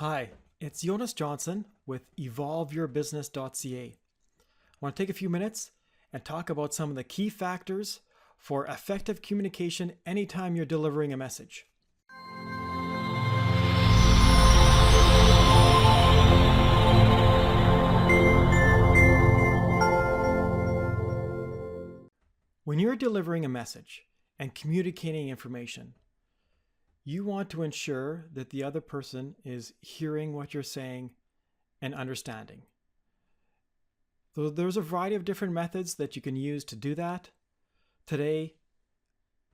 Hi, it's Jonas Johnson with evolveyourbusiness.ca. I want to take a few minutes and talk about some of the key factors for effective communication anytime you're delivering a message. When you're delivering a message and communicating information, you want to ensure that the other person is hearing what you're saying and understanding. So there's a variety of different methods that you can use to do that. Today,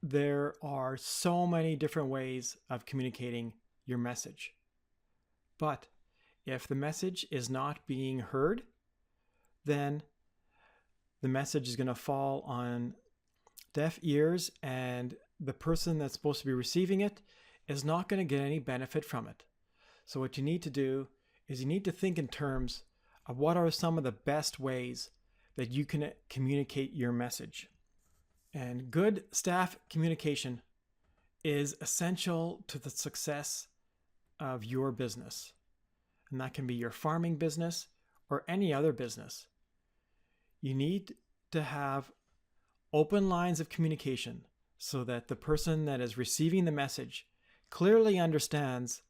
there are so many different ways of communicating your message. But if the message is not being heard, then the message is going to fall on deaf ears, and the person that's supposed to be receiving it is not going to get any benefit from it. So what you need to do is you need to think in terms of what are some of the best ways that you can communicate your message. And good staff communication is essential to the success of your business. And that can be your farming business or any other business. You need to have open lines of communication so that the person that is receiving the message clearly understands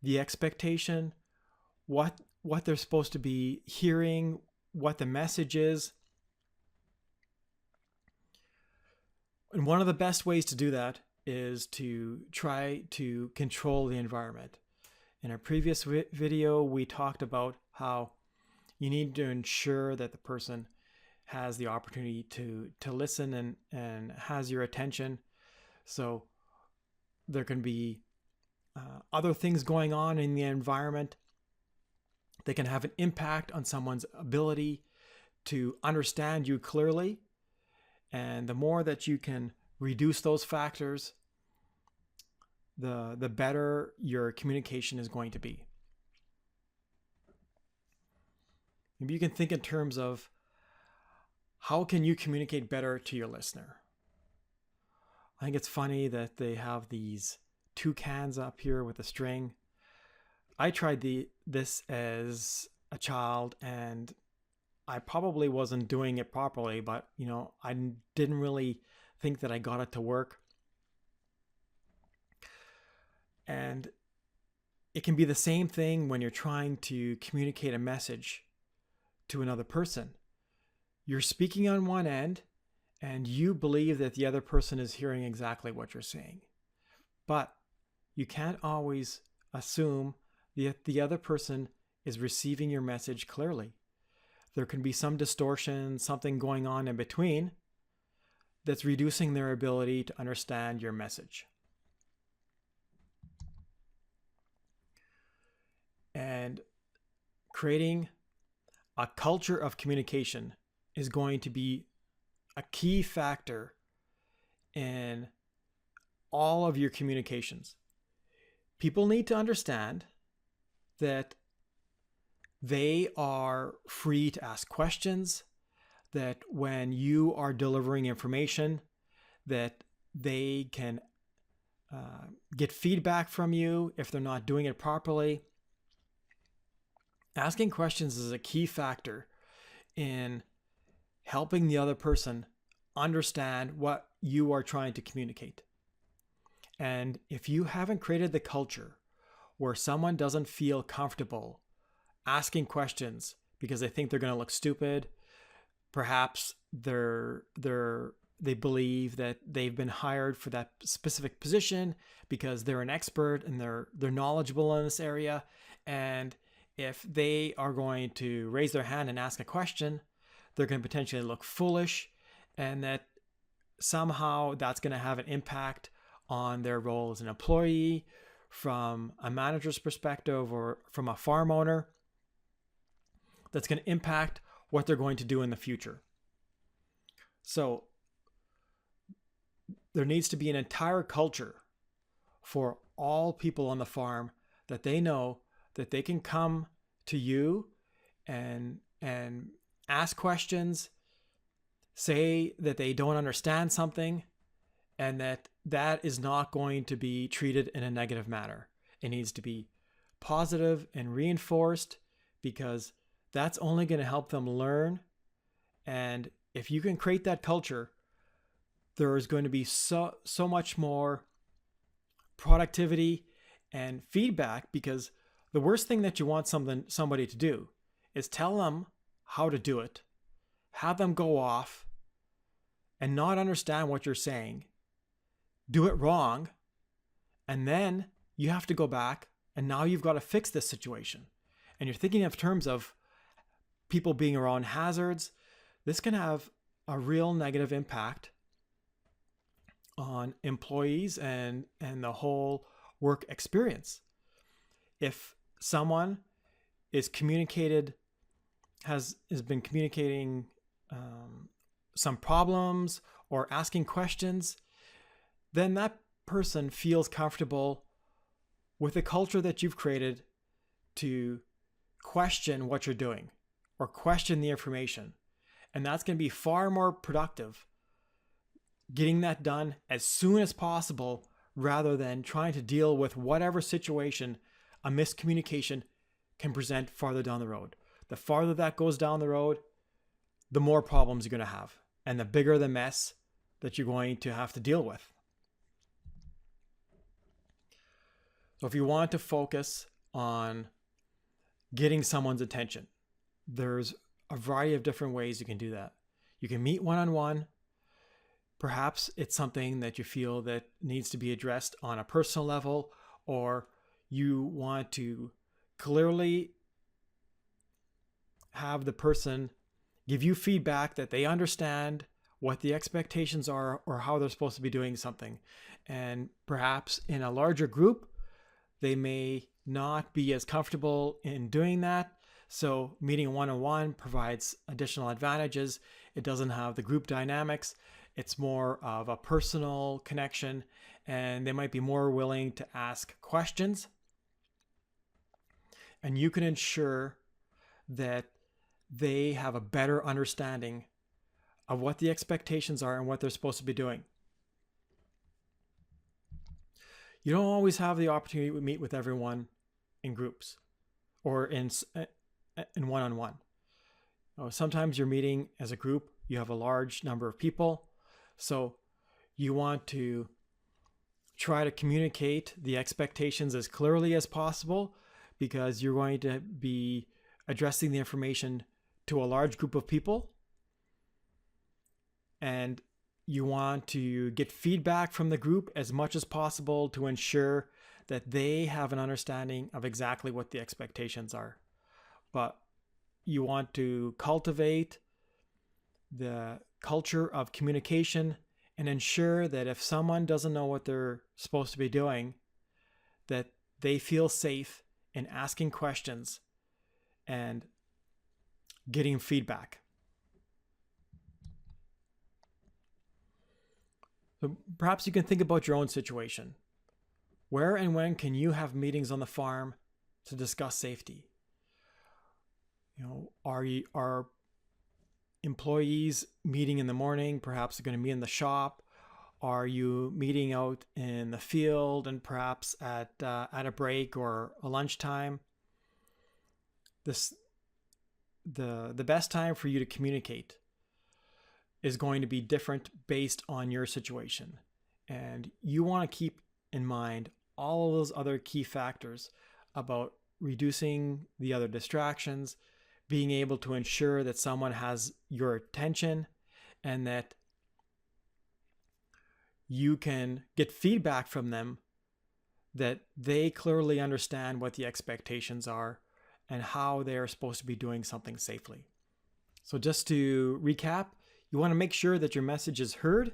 the expectation, what they're supposed to be hearing, what the message is. And one of the best ways to do that is to try to control the environment. In our previous video, we talked about how you need to ensure that the person has the opportunity to listen and has your attention. So there can be other things going on in the environment that can have an impact on someone's ability to understand you clearly. And the more that you can reduce those factors, the better your communication is going to be. Maybe you can think in terms of how can you communicate better to your listener? I think it's funny that they have these two cans up here with a string. I tried this as a child and I probably wasn't doing it properly, but I didn't really think that I got it to work. And it can be the same thing when you're trying to communicate a message to another person. You're speaking on one end and you believe that the other person is hearing exactly what you're saying. But you can't always assume that the other person is receiving your message clearly. There can be some distortion, something going on in between that's reducing their ability to understand your message. And creating a culture of communication is going to be a key factor in all of your communications. People need to understand that they are free to ask questions, that when you are delivering information, that they can get feedback from you if they're not doing it properly. Asking questions is a key factor in helping the other person understand what you are trying to communicate. And if you haven't created the culture where someone doesn't feel comfortable asking questions because they think they're going to look stupid, perhaps they believe that they've been hired for that specific position because they're an expert and they're knowledgeable in this area, and if they are going to raise their hand and ask a question, they're going to potentially look foolish, and that somehow that's going to have an impact on their role as an employee, from a manager's perspective, or from a farm owner. That's going to impact what they're going to do in the future. So there needs to be an entire culture for all people on the farm that they know that they can come to you and ask questions, say that they don't understand something, and that is not going to be treated in a negative manner. It needs to be positive and reinforced, because that's only going to help them learn. And if you can create that culture, there is going to be so much more productivity and feedback, because the worst thing that you want somebody to do is tell them how to do it, have them go off and not understand what you're saying, do it wrong, and then you have to go back and now you've got to fix this situation. And you're thinking of terms of people being around hazards. This can have a real negative impact on employees and the whole work experience. If someone has been communicating some problems or asking questions, then that person feels comfortable with the culture that you've created to question what you're doing or question the information. And that's going to be far more productive, getting that done as soon as possible, rather than trying to deal with whatever situation a miscommunication can present farther down the road. The farther that goes down the road, the more problems you're going to have, and the bigger the mess that you're going to have to deal with. So if you want to focus on getting someone's attention, there's a variety of different ways you can do that. You can meet one-on-one. Perhaps it's something that you feel that needs to be addressed on a personal level, or you want to clearly have the person give you feedback that they understand what the expectations are or how they're supposed to be doing something. And perhaps in a larger group, they may not be as comfortable in doing that. So meeting one-on-one provides additional advantages. It doesn't have the group dynamics. It's more of a personal connection, and they might be more willing to ask questions. And you can ensure that they have a better understanding of what the expectations are and what they're supposed to be doing. You don't always have the opportunity to meet with everyone in groups or in one-on-one. Sometimes you're meeting as a group, you have a large number of people. So you want to try to communicate the expectations as clearly as possible, because you're going to be addressing the information to a large group of people. And you want to get feedback from the group as much as possible to ensure that they have an understanding of exactly what the expectations are. But you want to cultivate the culture of communication and ensure that if someone doesn't know what they're supposed to be doing, that they feel safe in asking questions and getting feedback. So perhaps you can think about your own situation. Where and when can you have meetings on the farm to discuss safety? Are employees meeting in the morning? Perhaps they're going to meet in the shop. Are you meeting out in the field and perhaps at a break or a lunchtime? The best time for you to communicate is going to be different based on your situation. And you want to keep in mind all of those other key factors about reducing the other distractions, being able to ensure that someone has your attention, and that you can get feedback from them that they clearly understand what the expectations are and how they are supposed to be doing something safely. So just to recap, you want to make sure that your message is heard.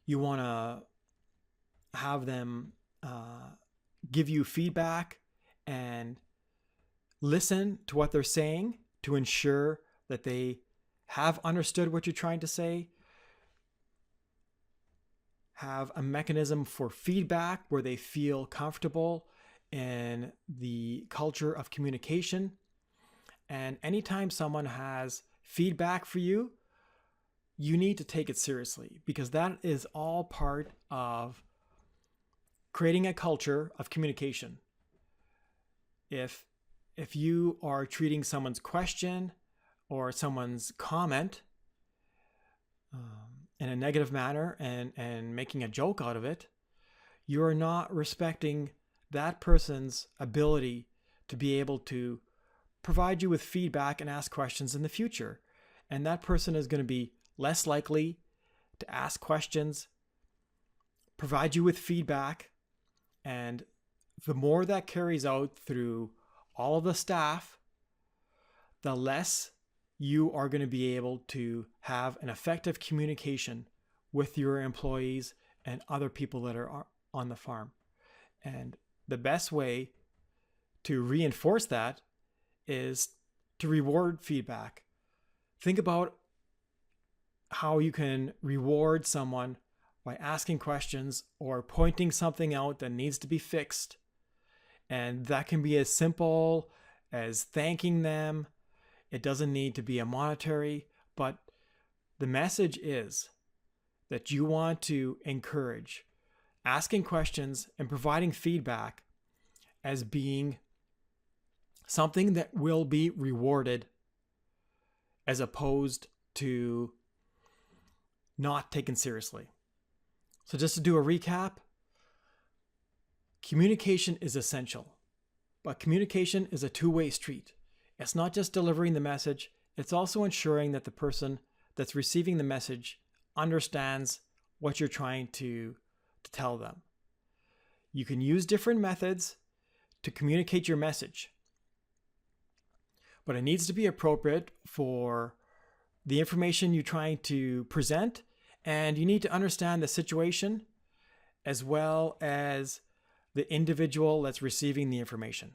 You want to have them give you feedback and listen to what they're saying to ensure that they have understood what you're trying to say. Have a mechanism for feedback where they feel comfortable in the culture of communication. And anytime someone has feedback for you, you need to take it seriously, because that is all part of creating a culture of communication. if you are treating someone's question or someone's comment in a negative manner and making a joke out of it, you're not respecting that person's ability to be able to provide you with feedback and ask questions in the future. And that person is going to be less likely to ask questions, provide you with feedback. And the more that carries out through all of the staff, the less you are going to be able to have an effective communication with your employees and other people that are on the farm. And the best way to reinforce that is to reward feedback. Think about how you can reward someone by asking questions or pointing something out that needs to be fixed. And that can be as simple as thanking them. It doesn't need to be a monetary, but the message is that you want to encourage asking questions and providing feedback as being something that will be rewarded, as opposed to not taken seriously. So just to do a recap, communication is essential, but communication is a two-way street. It's not just delivering the message, it's also ensuring that the person that's receiving the message understands what you're trying to tell them. You can use different methods to communicate your message, but it needs to be appropriate for the information you're trying to present, and you need to understand the situation as well as the individual that's receiving the information.